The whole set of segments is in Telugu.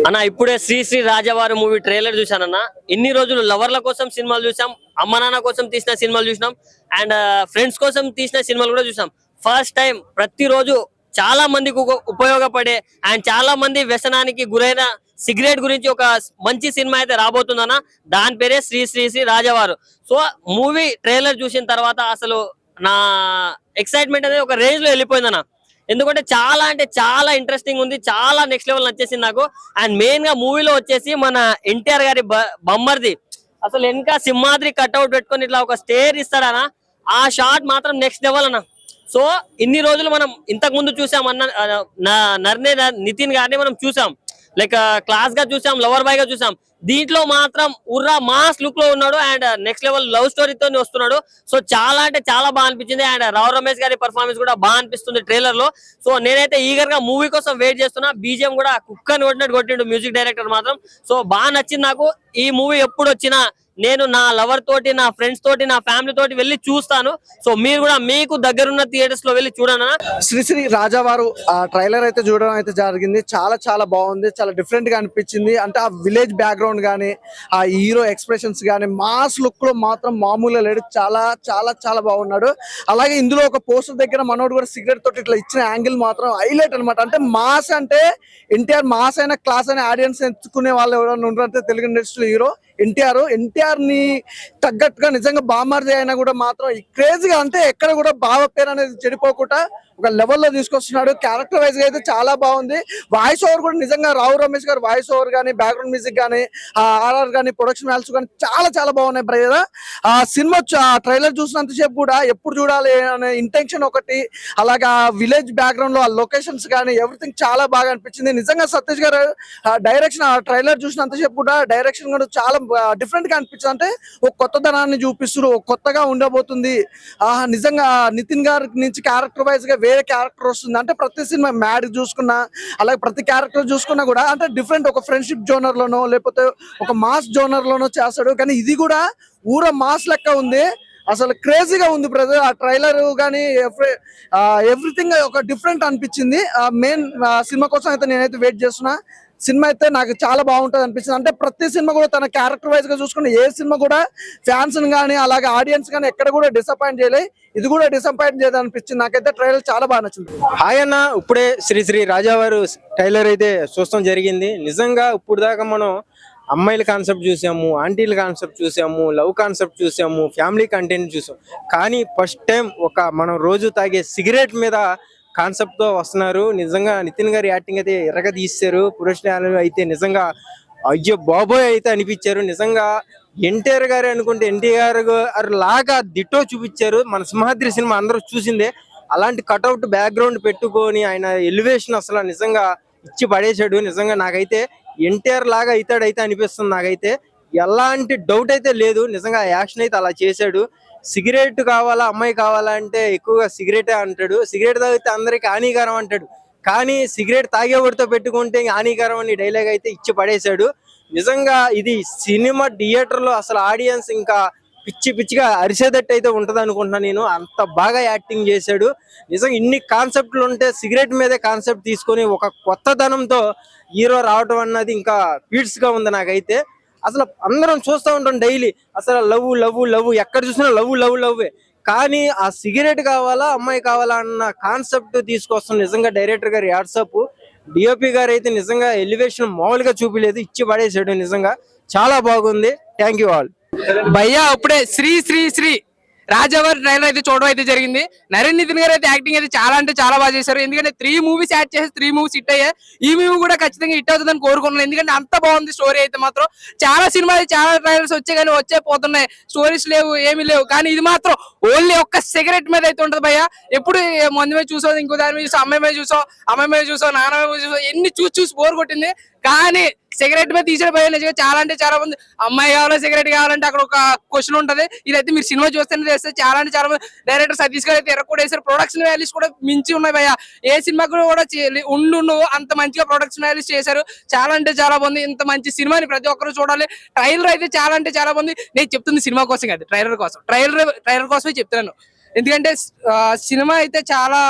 అన్న ఇప్పుడే శ్రీ శ్రీ రాజవారు మూవీ ట్రైలర్ చూసానన్న. ఇన్ని రోజులు లవర్ల కోసం సినిమాలు చూసాం, అమ్మ నాన్న కోసం తీసిన సినిమాలు చూసినాం, అండ్ ఫ్రెండ్స్ కోసం తీసిన సినిమాలు కూడా చూసాం. ఫస్ట్ టైం ప్రతిరోజు చాలా మందికి ఉపయోగపడే అండ్ చాలా మంది వ్యసనానికి గురైన సిగరెట్ గురించి ఒక మంచి సినిమా అయితే రాబోతుందన్న. దాని పేరే Shri Shri Shri Rajavaru. So movie trailer చూసిన తర్వాత అసలు నా ఎక్సైట్మెంట్ అనేది ఒక రేంజ్ లో వెళ్ళిపోయిందన్న. ఎందుకంటే చాలా అంటే చాలా ఇంట్రెస్టింగ్ ఉంది, చాలా నెక్స్ట్ లెవెల్ నచ్చేసింది నాకు. అండ్ మెయిన్ గా మూవీలో వచ్చేసి మన ఎన్టీఆర్ గారి బొమ్మర్ది అసలు వెనక సింహాద్రి కట్అవుట్ పెట్టుకొని ఇట్లా ఒక స్టేర్ ఇస్తాడనా, ఆ షాట్ మాత్రం నెక్స్ట్ లెవెల్ అన్న. సో ఇన్ని రోజులు మనం ఇంతకు ముందు చూసాం నర్నే నితిన్ గారిని మనం చూసాం, లైక్ క్లాస్ గా చూసాం, లవర్ బాయ్ గా చూసాం. దీంట్లో మాత్రం ఉర్రా మాస్ లుక్ లో ఉన్నాడు అండ్ నెక్స్ట్ లెవెల్ లవ్ స్టోరీతో వస్తున్నాడు. సో చాలా అంటే చాలా బాగా అనిపించింది. అండ్ రావు రమేష్ గారి పర్ఫార్మెన్స్ కూడా బాగా అనిపిస్తుంది ట్రైలర్ లో. సో నేనైతే ఈగర్ గా మూవీ కోసం వెయిట్ చేస్తున్నా. బీజిఎం కూడా కుక్కని కొట్టినట్టు కొట్టిండు మ్యూజిక్ డైరెక్టర్ మాత్రం. సో బాగా నచ్చింది నాకు. ఈ మూవీ ఎప్పుడు వచ్చినా నేను నా లవర్ తోటి, నా ఫ్రెండ్స్ తోటి, నా ఫ్యామిలీ తోటి వెళ్ళి చూస్తాను. సో మీరు కూడా మీకు దగ్గరున్న థియేటర్స్ లో వెళ్ళి చూడనా. శ్రీ శ్రీ రాజావారు ఆ ట్రైలర్ అయితే చూడడం అయితే జరిగింది. చాలా చాలా బాగుంది, చాలా డిఫరెంట్ గా అనిపించింది. అంటే ఆ విలేజ్ బ్యాక్గ్రౌండ్ కానీ, ఆ హీరో ఎక్స్ప్రెషన్స్ కానీ, మాస్ లుక్ లో మాత్రం మామూలుగా లేడు. చాలా చాలా చాలా బాగున్నాడు. అలాగే ఇందులో ఒక పోస్టర్ దగ్గర మనోడు కూడా సిగరెట్ తోటి ఇట్లా ఇచ్చిన యాంగిల్ మాత్రం హైలైట్ అనమాట. అంటే మాస్ అంటే ఎన్టీఆర్ మాస్ అయినా క్లాస్ అయినా ఆడియన్స్ ఎంచుకునే వాళ్ళు ఎవరైనా ఉన్నారంటే తెలుగు ఇండస్ట్రీ హీరో ఎన్టీఆర్ ని తగ్గట్టుగా నిజంగా బామార్జీ అయినా కూడా మాత్రం క్రేజీగా, అంటే ఎక్కడ కూడా బావ పేరు అనేది చెడిపోకుండా ఒక లెవెల్లో తీసుకొస్తున్నాడు. క్యారెక్టర్ వైజ్ గా అయితే చాలా బాగుంది. వాయిస్ ఓవర్ కూడా నిజంగా రావు రమేష్ గారు వాయిస్ ఓవర్ కానీ, బ్యాక్గ్రౌండ్ మ్యూజిక్ కానీ, ఆర్ఆర్ కానీ, ప్రొడక్షన్ వాల్యూస్ కానీ చాలా చాలా బాగున్నాయి బ్రదర్. ఆ సినిమా ట్రైలర్ చూసినంతసేపు కూడా ఎప్పుడు చూడాలి అనే ఇంటెన్షన్ ఒకటి, అలాగే ఆ విలేజ్ బ్యాక్గ్రౌండ్ లో ఆ లొకేషన్స్ కానీ ఎవ్రీథింగ్ చాలా బాగా అనిపించింది. నిజంగా సతీష్ గారు డైరెక్షన్ ఆ ట్రైలర్ చూసినంతసేపు కూడా డైరెక్షన్ కూడా చాలా డిఫరెంట్ గా అనిపించింది. అంటే ఒక కొత్తదనాన్ని చూపిస్తారు, ఒక కొత్తగా ఉండబోతుంది. నిజంగా నితిన్ గారి నుంచి క్యారెక్టర్ వైజ్ గా వేరే క్యారెక్టర్ వస్తుంది. అంటే ప్రతి సినిమా మ్యాడ్ చూసుకున్నా, అలాగే ప్రతి క్యారెక్టర్ చూసుకున్నా కూడా అంటే డిఫరెంట్, ఒక ఫ్రెండ్షిప్ జోనర్ లోనో లేకపోతే ఒక మాస్ జోనర్ లోనో చేస్తాడు. కానీ ఇది కూడా ఊర మాస్ లెక్క ఉంది. అసలు క్రేజీగా ఉంది బ్రదర్. ఆ ట్రైలర్ కానీ ఎవ్రీథింగ్ ఒక డిఫరెంట్ అనిపించింది. మెయిన్ సినిమా కోసం అయితే నేనైతే వెయిట్ చేస్తున్నా. సినిమా అయితే నాకు చాలా బాగుంటుంది అనిపించింది. అంటే ప్రతి సినిమా కూడా తన క్యారెక్టర్ వైజ్ గా చూసుకుని ఏ సినిమా కూడా ఫ్యాన్స్ కానీ అలాగే ఆడియన్స్ కానీ ఎక్కడ కూడా డిసప్పాయింట్ చేయలే. ఇది కూడా డిసప్పాయింట్ చేయదు అనిపించింది నాకైతే. ట్రైలర్ చాలా బాగా నచ్చింది. హాయ్ అన్న, ఇప్పుడే శ్రీ శ్రీ రాజావారు ట్రైలర్ అయితే చూస్తాం జరిగింది. నిజంగా ఇప్పుడు దాకా మనం అమ్మాయిల కాన్సెప్ట్ చూసాము, ఆంటీల కాన్సెప్ట్ చూసాము, లవ్ కాన్సెప్ట్ చూసాము, ఫ్యామిలీ కంటెంట్ చూసాం. కానీ ఫస్ట్ టైం ఒక మనం రోజు తాగే సిగరెట్ మీద కాన్సెప్ట్ తో వస్తున్నారు. నిజంగా నితిన్ గారి యాక్టింగ్ అయితే ఎర్రగా తీశారు. పురుషులు అయితే నిజంగా అయ్యో బాబోయ్ అయితే అనిపించారు. నిజంగా ఎన్టీఆర్ గారు అనుకుంటే ఎన్టీఆర్ గారు లాగా దిట్టో చూపించారు. మన సింహాద్రి సినిమా అందరూ చూసిందే. అలాంటి కట్అవుట్ బ్యాక్గ్రౌండ్ పెట్టుకొని ఆయన ఎలివేషన్ అసలు నిజంగా ఇచ్చి పడేశాడు. నిజంగా నాకైతే ఎన్టీఆర్ లాగా అవుతాడైతే అనిపిస్తుంది. నాకైతే ఎలాంటి డౌట్ అయితే లేదు. నిజంగా యాక్షన్ అయితే అలా చేశాడు. సిగరెట్ కావాలా, అమ్మాయి కావాలా అంటే ఎక్కువగా సిగరెటే అంటాడు. సిగరెట్ తాగితే అందరికి హానికరం అంటాడు. కానీ సిగరెట్ తాగేవాడితో పెట్టుకుంటే హానికరం అని డైలాగ్ అయితే ఇచ్చి పడేశాడు. నిజంగా ఇది సినిమా థియేటర్ లో అసలు ఆడియన్స్ ఇంకా పిచ్చి పిచ్చిగా అరిసేదట్టు అయితే ఉంటది అనుకుంటున్నా నేను. అంత బాగా యాక్టింగ్ చేశాడు. నిజంగా ఇన్ని కాన్సెప్ట్లు ఉంటే సిగరెట్ మీదే కాన్సెప్ట్ తీసుకొని ఒక కొత్తదనంతో హీరో రావటం అన్నది ఇంకా పీడ్స్ గా ఉంది నాకైతే. అసలు అందరం చూస్తూ ఉంటాం డైలీ, అసలు లవ్ లవ్ లవ్, ఎక్కడ చూసినా లవ్ లవ్ లవ్వే. కానీ ఆ సిగరెట్ కావాలా, అమ్మాయి కావాలా అన్న కాన్సెప్ట్ తీసుకొస్తాం. నిజంగా డైరెక్టర్ గారు వాట్సాప్, డిఓపి గారు అయితే నిజంగా ఎలివేషన్ మామూలుగా చూపిలేదు, ఇచ్చి పడేసాడు. నిజంగా చాలా బాగుంది. Thank you all. భయ్యా ఇప్పుడే శ్రీ శ్రీ శ్రీ రాజావారి ట్రైలర్ అయితే చూడడం అయితే జరిగింది. నరేన్ నితిన్ గారు అయితే యాక్టింగ్ అయితే చాలా అంటే చాలా బాగా చేశారు. ఎందుకంటే 3 మూవీస్ యాడ్ చేసి 3 మూవీస్ హిట్ అయ్యాయి. ఈ మూవీ కూడా ఖచ్చితంగా హిట్ అవుతుందని కోరుకున్నాను. ఎందుకంటే అంత బాగుంది స్టోరీ అయితే మాత్రం. చాలా సినిమాలు చాలా ట్రైలర్స్ వచ్చాయి కానీ వచ్చే పోతున్నాయి, స్టోరీస్ లేవు, ఏమీ లేవు. కానీ ఇది మాత్రం ఓన్లీ ఒక్క సిగరెట్ మీద అయితే ఉంటది భయ్యా. ఎప్పుడు మంది మీద చూసావు, ఇంకో దాని మీద చూసావు, అమ్మాయి మీద చూసావు, అమ్మాయి మీద చూసావు, నాన్న మీద చూసావు, ఎన్ని చూసి బోర్ కొట్టింది. కానీ సిగరెట్ మీద తీసిన భయం నిజంగా చాలా అంటే చాలా మంది అమ్మాయి కావాలా సిగరెట్ కావాలంటే అక్కడ ఒక క్వశ్చన్ ఉంటది. ఇదైతే మీరు సినిమా చూస్తేనే చేస్తే చాలా అంటే చాలా మంది డైరెక్టర్ సతీష్ గారు అయితే ఎర్ర కూడా వేసారు. ప్రొడక్షన్ వాల్యూస్ కూడా మించి ఉన్నాయి భయ్య. ఏ సినిమా కూడా ఉండు అంత మంచిగా ప్రొడక్షన్ వాల్యూస్ చేశారు. చాలా అంటే చాలా బాగుంది. ఇంత మంచి సినిమాని ప్రతి ఒక్కరు చూడాలి. ట్రైలర్ అయితే చాలా అంటే చాలా బాగుంది. నేను చెప్తుంది సినిమా కోసం కాదు, ట్రైలర్ కోసం. ట్రైలర్ కోసమే చెప్తున్నాను. ఎందుకంటే సినిమా అయితే చాలా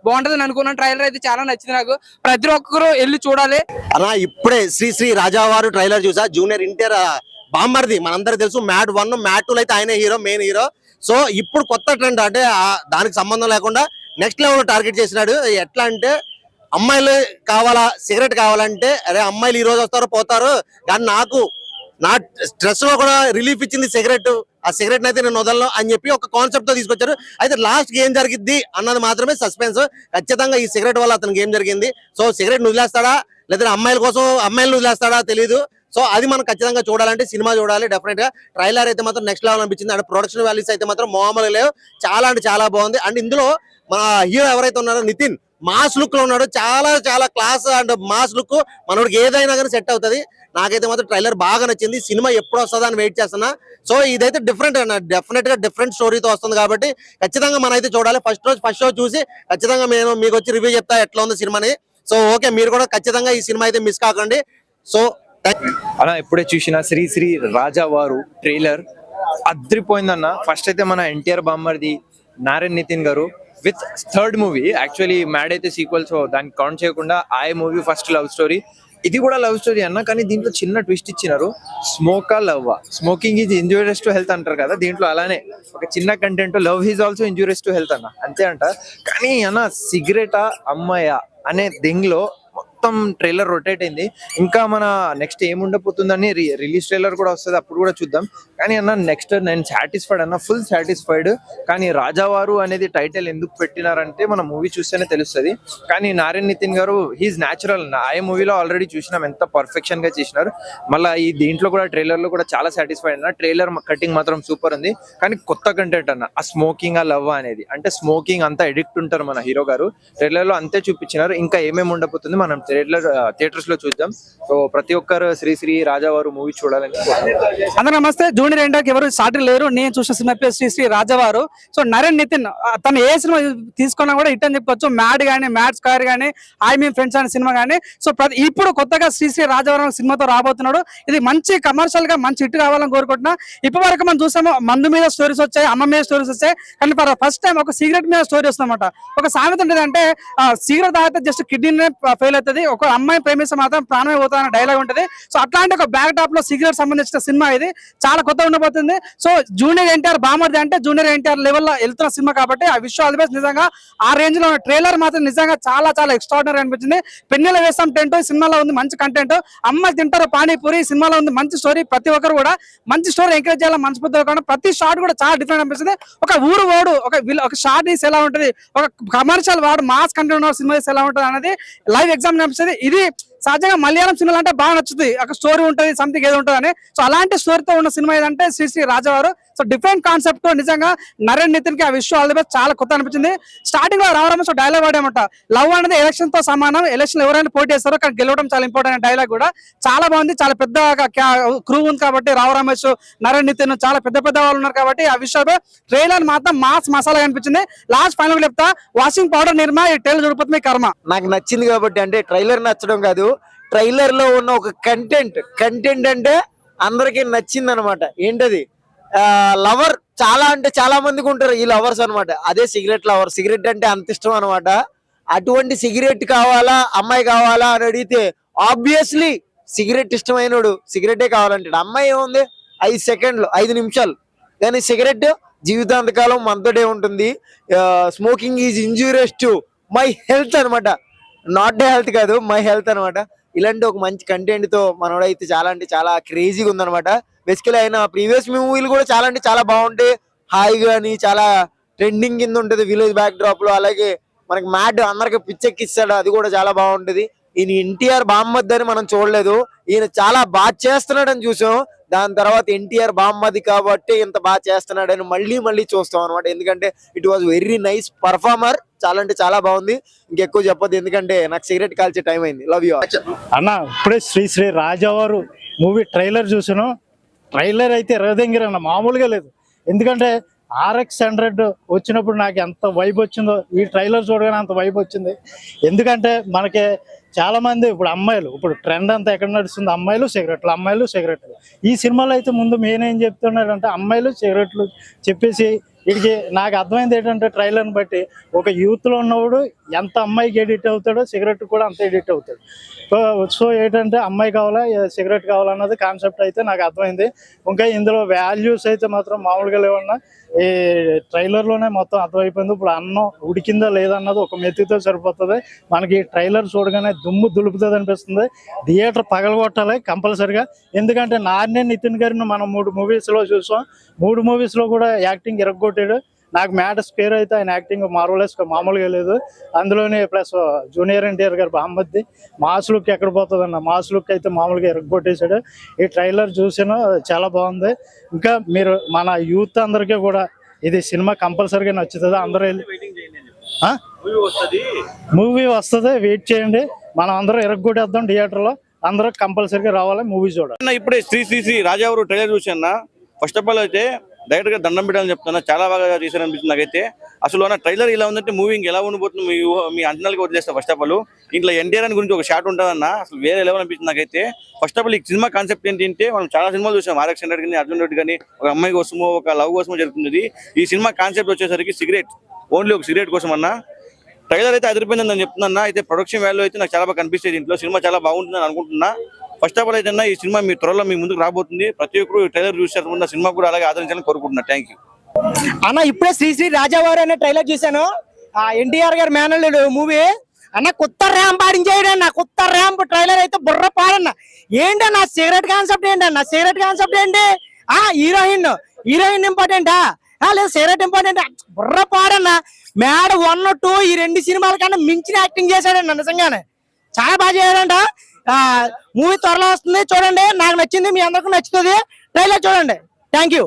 బాగుంటదని అనుకున్నాను. ట్రైలర్ అయితే చాలా నచ్చింది నాకు. ప్రతి ఒక్కరు వెళ్ళి చూడాలి. అలా ఇప్పుడే శ్రీ శ్రీ రాజావారు ట్రైలర్ చూసా. జూనియర్ ఎన్టీఆర్ బామ్మర్ది మనందరికి తెలుసు. మ్యాట్ 1 మ్యాట్ 2 అయితే ఆయనే హీరో, మెయిన్ హీరో. సో ఇప్పుడు కొత్త ట్రెండ్ అంటే దానికి సంబంధం లేకుండా నెక్స్ట్ లెవెల్ టార్గెట్ చేసినాడు. ఎట్లా అంటే అమ్మాయిలు కావాలా, సిగరెట్ కావాలంటే అరే అమ్మాయిలు ఈ రోజు వస్తారు పోతారు, కానీ నాకు నా స్ట్రెస్ లో కూడా రిలీఫ్ ఇచ్చింది సిగరెట్. ఆ సిగరెట్ అయితే నేను వదలను అని చెప్పి ఒక కాన్సెప్ట్ తో తీసుకొచ్చారు. అయితే లాస్ట్ కి ఏం జరిగిద్ది అన్నది మాత్రమే సస్పెన్స్. ఖచ్చితంగా ఈ సిగరెట్ వల్ల అతనికి ఏం జరిగింది, సో సిగరెట్ వదిలేస్తాడా లేదా అమ్మాయిల కోసం అమ్మాయిలను వదిలేస్తాడా తెలియదు. సో అది మనం ఖచ్చితంగా చూడాలంటే సినిమా చూడాలి డెఫినెట్ గా. ట్రైలర్ అయితే మాత్రం నెక్స్ట్ లెవెల్ అనిపించింది. అండ్ ప్రొడక్షన్ వాల్యూస్ అయితే మాత్రం మామూలు లేవు, చాలా అంటే చాలా బాగుంది. అండ్ ఇందులో మన హీరో ఎవరైతే ఉన్నారో నితిన్ మాస్ లుక్ లో ఉన్నాడు. చాలా చాలా క్లాస్ అండ్ మాస్ లుక్, మనోడికి ఏదైనా కానీ సెట్ అవుతుంది. నాకైతే మాత్రం ట్రైలర్ బాగా నచ్చింది. సినిమా ఎప్పుడు వస్తుందా అని వెయిట్ చేస్తున్నా. సో ఇదైతే డిఫరెంట్ అన్న, డెఫినెట్ గా డిఫరెంట్ స్టోరీతో వస్తుంది కాబట్టి ఖచ్చితంగా మనం అయితే చూడాలి. ఫస్ట్ షో చూసి ఖచ్చితంగా నేను మీకు వచ్చి రివ్యూ చెప్తా ఎట్లా ఉంది సినిమాని. సో ఓకే, మీరు కూడా ఖచ్చితంగా ఈ సినిమా అయితే మిస్ కాకండి. సో అలా ఎప్పుడే చూసిన శ్రీ శ్రీ రాజావారు ట్రైలర్ అద్రిపోయిందన్న. ఫస్ట్ అయితే మన ఎన్టీఆర్ బామ్మర్ది నారాయణ్ నితిన్ గారు with third movie, actually mad అయితే సీక్వెల్, సో దానికి కౌంట్ చేయకుండా ఆ మూవీ ఫస్ట్ లవ్ స్టోరీ, ఇది కూడా లవ్ స్టోరీ అన్న. కానీ దీంట్లో చిన్న ట్విస్ట్ ఇచ్చినారు, స్మోకా love, smoking is injurious to health అంటారు కదా, దీంట్లో అలానే ఒక చిన్న content love is also injurious to health అన్న, అంతే అంట. కానీ అన్న సిగరెటా అమ్మాయా అనే దింగ్లో మొత్తం ట్రైలర్ రొటేట్ అయింది. ఇంకా మన నెక్స్ట్ ఏముండపోతుందని రిలీజ్ ట్రైలర్ కూడా వస్తుంది, అప్పుడు కూడా చూద్దాం. కానీ అన్న నెక్స్ట్ నేను సాటిస్ఫైడ్ అన్న, ఫుల్ సాటిస్ఫైడ్. కానీ రాజావారు అనేది టైటిల్ ఎందుకు పెట్టినారంటే మన మూవీ చూస్తేనే తెలుస్తుంది. కానీ నారాయణ్ నితిన్ గారు హీఈస్ న్యాచురల్. ఆ మూవీలో ఆల్రెడీ చూసినాం ఎంత పర్ఫెక్షన్ గా చేసినారు. మళ్ళీ ఈ దీంట్లో కూడా ట్రైలర్ లో కూడా చాలా సాటిస్ఫైడ్ అన్న. ట్రైలర్ కటింగ్ మాత్రం సూపర్ ఉంది. కానీ కొత్త కంటెంట్ అన్న, ఆ స్మోకింగ్ ఆ లవ్ అనేది, అంటే స్మోకింగ్ అంతా ఎడిక్ట్ ఉంటారు మన హీరో గారు. ట్రైలర్ లో అంతే చూపించినారు. ఇంకా ఏమేమి ఉండబోతుంది మనం ట్రైలర్ థియేటర్స్ లో చూద్దాం. సో ప్రతి ఒక్కరు శ్రీ శ్రీ రాజావారు మూవీ చూడాలని. అందరూ నమస్తే. జూనియర్ ఎన్టీఆర్ ఎవరు సాటి లేరు. నేను చూసిన సినిమా పేరు శ్రీ శ్రీ రాజావారు. సో నరేన్ నితిన్ తను ఏ సినిమా తీసుకున్నా కూడా హిట్ అని చెప్పుకోవచ్చు. మ్యాడ్ గానీ, మ్యాడ్ స్క్వేర్ గానీ, ఐ మీన్ ఫ్రెండ్స్ అనే సినిమా గానీ. సో ఇప్పుడు కొత్తగా శ్రీ శ్రీ రాజావారు సినిమాతో రాబోతున్నాడు. ఇది మంచి కమర్షియల్ గా మంచి హిట్ కావాలని కోరుకుంటున్నా. ఇప్పటి వరకు మనం చూసాము మందు మీద స్టోరీస్ వచ్చాయి, అమ్మ మీద స్టోరీస్ వచ్చాయి. కానీ ఫస్ట్ టైం ఒక సిగరెట్ మీద స్టోరీ వస్తుందన్నమాట. ఒక సామెత ఉంటుంది అంటే సిగరెట్ తాగితే జస్ట్ కిడ్నీ ఫెయిల్ అవుతుంది, ఒక అమ్మాయి ప్రేమిస్తే మాత్రం ప్రాణమే పోతా అనే డైలాగ్ ఉంటుంది. సో అట్లాంటి ఒక బ్యాక్ టాప్ లో సిగరెట్ సంబంధించిన సినిమా ఇది చాలా కొత్త ఉండబోతుంది. సో జూనియర్ ఎన్టీఆర్ బామర్ది అంటే జూనియర్ ఎన్టీఆర్ లెవెల్ లో వెళ్తున్న సినిమా కాబట్టి ఆ విషయం ఆల్ ది బెస్ట్. నిజంగా ఆ రేంజ్ లో ట్రైలర్ మాత్రం నిజంగా చాలా చాలా ఎక్స్ట్రాడినరీ అనిపించింది. పెన్నెల వేస్తాం టెంట్ సినిమాలో ఉంది, మంచి కంటెంట్. అమ్మాయి తింటారు పానీపూరి సినిమాలో ఉంది, మంచి స్టోరీ. ప్రతి ఒక్కరు కూడా మంచి స్టోరీ ఎంకరేజ్ చేయాలి మనస్ఫూర్తిగా. కాకుండా ప్రతి షాట్ కూడా చాలా డిఫరెంట్ అనిపిస్తుంది. ఒక ఊరు వాడు ఒక షార్ట్ తీసి ఎలా ఉంటుంది, ఒక కమర్షియల్ వాడు మాస్ కంటెంట్ సినిమా తీసి ఎలా ఉంటుంది అనేది లైవ్ ఎగ్జామ్ అనిపిస్తుంది. ఇది సహజంగా మలయాళం సినిమాలు అంటే బాగా నచ్చుతుంది, అక్కడ స్టోరీ ఉంటుంది, సంథింగ్ ఏదో ఉంటుంది అని. సో అలాంటి స్టోరీతో ఉన్న సినిమా ఏదంటే శ్రీ శ్రీ రాజావారు. సో డిఫరెంట్ కాన్సెప్ట్ తో నిజంగా నరేన్ నితిన్ కి ఆ విషయం ఆల్ ది బెస్ట్, చాలా కొత్త అనిపించింది. స్టార్టింగ్ లో రావడం సో డైలాగ్ వాడేమంట, లవ్ అనేది ఎలక్షన్ తో సమానం, ఎలక్షన్ ఎవరైనా పోటీ చేస్తారో కానీ గెలవడం చాలా ఇంపార్టెంట్ అనే డైలాగ్ కూడా చాలా బాగుంది. చాలా పెద్ద క్రూ ఉంది కాబట్టి రావు రమేష్, నరేన్ నితిన్ చాలా పెద్ద పెద్ద వాళ్ళు ఉన్నారు కాబట్టి ఆ విషయంలో ట్రైలర్ మాత్రం మాస్ మసాలా కనిపించింది. లాస్ట్ ఫైనల్ చెప్తా, వాషింగ్ పౌడర్ నిర్మా ఈ ట్రైలర్ చూడకపోతే మీ కర్మ. నాకు నచ్చింది కాబట్టి, అంటే ట్రైలర్ నచ్చడం కాదు, ట్రైలర్ లో ఉన్న ఒక కంటెంట్ అంటే అందరికి నచ్చింది అనమాట. ఏంటది, లవర్ చాలా అంటే చాలా మందికి ఉంటారు ఈ లవర్స్ అనమాట. అదే సిగరెట్ లవర్, సిగరెట్ అంటే అంత ఇష్టం అనమాట. అటువంటి సిగరెట్ కావాలా అమ్మాయి కావాలా అని అడిగితే ఆబ్వియస్లీ సిగరెట్ ఇష్టమైనడు సిగరెటే కావాలంటాడు. అమ్మాయి ఏముంది 5 సెకండ్లు 5 నిమిషాలు, కానీ సిగరెట్ జీవితాంతకాలం మనతోటే ఉంటుంది. Smoking is injurious to my health అనమాట, నాట్ డే హెల్త్ కాదు, మై హెల్త్ అనమాట. ఇలాంటి ఒక మంచి కంటెంట్ తో మనోడైతే చాలా అంటే చాలా క్రేజీగా ఉందన్నమాట. బేసికలీ ఆయన ప్రీవియస్ మూవీలు కూడా చాలా అంటే చాలా బాగుంటాయి, హాయిగా అని చాలా ట్రెండింగ్ కింద ఉంటుంది విలేజ్ బ్యాక్ డ్రాప్ లో. అలాగే మనకి మ్యాడ్ అందరికి పిచ్చెక్కిస్తాడు, అది కూడా చాలా బాగుంటది. ఈయన ఎన్టీఆర్ బామ్మద్ది అని మనం చూడలేదు, ఈయన చాలా బాగా చేస్తున్నాడని చూసాం. దాని తర్వాత ఎన్టీఆర్ బామ్మది కాబట్టి ఇంత బాగా చేస్తున్నాడని మళ్ళీ చూస్తాం అనమాట. ఎందుకంటే it was very nice performer, చాలా అంటే చాలా బాగుంది. ఇంకెక్కువ చెప్పొద్దు ఎందుకంటే నాకు సిగరెట్ కాల్చే టైం అయింది. లవ్ యూ అన్న. ఇప్పుడే శ్రీ శ్రీ రాజావారు మూవీ ట్రైలర్ చూసాను. ట్రైలర్ అయితే రవిదంగిరన్న మామూలుగా లేదు. ఎందుకంటే RX-100 వచ్చినప్పుడు నాకు ఎంత వైబ్ వచ్చిందో ఈ ట్రైలర్ చూడగానే అంత వైబ్ వచ్చింది. ఎందుకంటే మనకి చాలా మంది ఇప్పుడు అమ్మాయిలు, ఇప్పుడు ట్రెండ్ అంతా ఎక్కడ నడుస్తుంది, అమ్మాయిలు సిగరెట్లు. ఈ సినిమాలో అయితే ముందు మెయిన్ ఏం చెప్తున్నాడంటే అమ్మాయిలు సిగరెట్లు చెప్పేసి వీడికి నాకు అర్థమైంది ఏంటంటే ట్రైలర్ని బట్టి ఒక యూత్లో ఉన్నవాడు ఎంత అమ్మాయికి ఎడిట్ అవుతాడో సిగరెట్ కూడా అంత ఎడిట్ అవుతాడు. సో ఏంటంటే అమ్మాయి కావాలా సిగరెట్ కావాలన్నది కాన్సెప్ట్ అయితే నాకు అర్థమైంది. ఇంకా ఇందులో వాల్యూస్ అయితే మాత్రం మామూలుగా లేవన్నా ఈ ట్రైలర్లోనే మొత్తం అర్థమైపోయింది. ఇప్పుడు అన్నం ఉడికిందా లేదన్నది ఒక మెతుకుతో సరిపోతుంది. మనకి ట్రైలర్ చూడగానే దుమ్ము దులుపుతుంది అనిపిస్తుంది. థియేటర్ పగలగొట్టాలి కంపల్సరిగా. ఎందుకంటే నార్నే నితిన్ గారిని మనం 3 మూవీస్లో చూసాం. 3 మూవీస్లో కూడా యాక్టింగ్ ఇరగొట్టాడు. నాకు మ్యాటర్స్ పేరు అయితే ఆయన యాక్టింగ్ మార్వలెస్ మామూలుగా లేదు. అందులోనే ప్లస్ జూనియర్ ఎన్టీఆర్ గారు బామ్మద్ది మాస్ లుక్ ఎక్కడ పోతుందన్న మాస్ లుక్ అయితే మామూలుగా ఎరగొట్టేశాడు. ఈ ట్రైలర్ చూసాను, చాలా బాగుంది. ఇంకా మీరు మన యూత్ అందరికీ కూడా ఇది సినిమా కంపల్సరీగా నచ్చుతుంది. అందరూ వెళ్ళి మూవీ వస్తుంది, వెయిట్ చేయండి. మనం అందరం ఎరగొట్టేద్దాం థియేటర్లో. అందరూ కంపల్సరీగా రావాలి మూవీ చూడాలి. ఇప్పుడే శ్రీ శ్రీ శ్రీ రాజావారు ట్రైలర్ చూసాను. ఫస్ట్ ఆఫ్ ఆల్ అయితే డైరెక్ట్ గా దండం పెట్టాలని చెప్తున్నా. చాలా బాగా చేశారనిపిస్తుంది నాకైతే. అసలు నా ట్రైలర్ ఇలా ఉందంటే మూవీ ఎలా ఉండిపోతుంది మీ అంచనాలకి వదిలేస్తా. ఫస్ట్ ఆఫ్ ఆల్ ఇంట్లో ఎన్టీఆర్ అని గురించి ఒక షాట్ ఉంటుందన్న, అసలు వేరే లెవెల్ అనిపిస్తుంది నాకైతే. ఫస్ట్ ఆఫ్ ఆల్ ఈ సినిమా కాన్సెప్ట్ ఏంటంటే మనం చాలా సినిమాలు చూసాం. RX 100 కానీ, అర్జున్ రెడ్డి కానీ, ఒక అమ్మాయి కోసమో ఒక లవ్ కోసమో జరుగుతుంది. ఈ సినిమా కాన్సెప్ట్ వచ్చేసరికి సిగరెట్, ఓన్లీ ఒక సిగరెట్ కోసం అన్న. ట్రైలర్ అయితే అదిరిపోయిందని చెప్తున్నా. అయితే ప్రొడక్షన్ వాల్యూ అయితే నాకు చాలా బాగా కనిపిస్తుంది. ఇంట్లో సినిమా చాలా బాగుంటుందని అనుకుంటున్నా. ఫస్ట్ ఆఫ్ ఆల్ అయితే ఈ సినిమా మీ త్వరలో మీ ముందుకు రాబోతుంది. ప్రతి ఒక్కరు ట్రైలర్ చూసారు, సినిమా కూడా అలాగే ఆదరించాలని కోరుకుంటున్నా. థ్యాంక్ యూ అన్న. ఇప్పుడే శ్రీ శ్రీ రాజావారు అనే ట్రైలర్ చూశాను. ఎన్టీఆర్ గారు మేనల్లుడు మూవీ అన్న. కొత్త ర్యాంప్ ఆడించేయడం అన్న, కొత్త ర్యాంప్ ట్రైలర్ అయితే బుర్ర పాడన్న. ఏంటన్నా సిగరెట్ కాన్సెప్ట్ ఏంటన్న, సిగరెట్ కాన్సెప్ట్ ఏంటి? హీరోయిన్ ఇంపార్టెంటా లేదు సిగరెట్ ఇంపార్టెంట్? బుర్ర పాడన్న. మేడ 1, 2 ఈ 2 సినిమాల కన్నా మించిన యాక్టింగ్ చేశాడన్న. నిజంగానే చాలా బాగా చేయడంట. మూవీ త్వరలో వస్తుంది, చూడండి. నాకు నచ్చింది, మీ అందరికీ నచ్చుతుంది. ట్రైలర్ చూడండి. Thank you.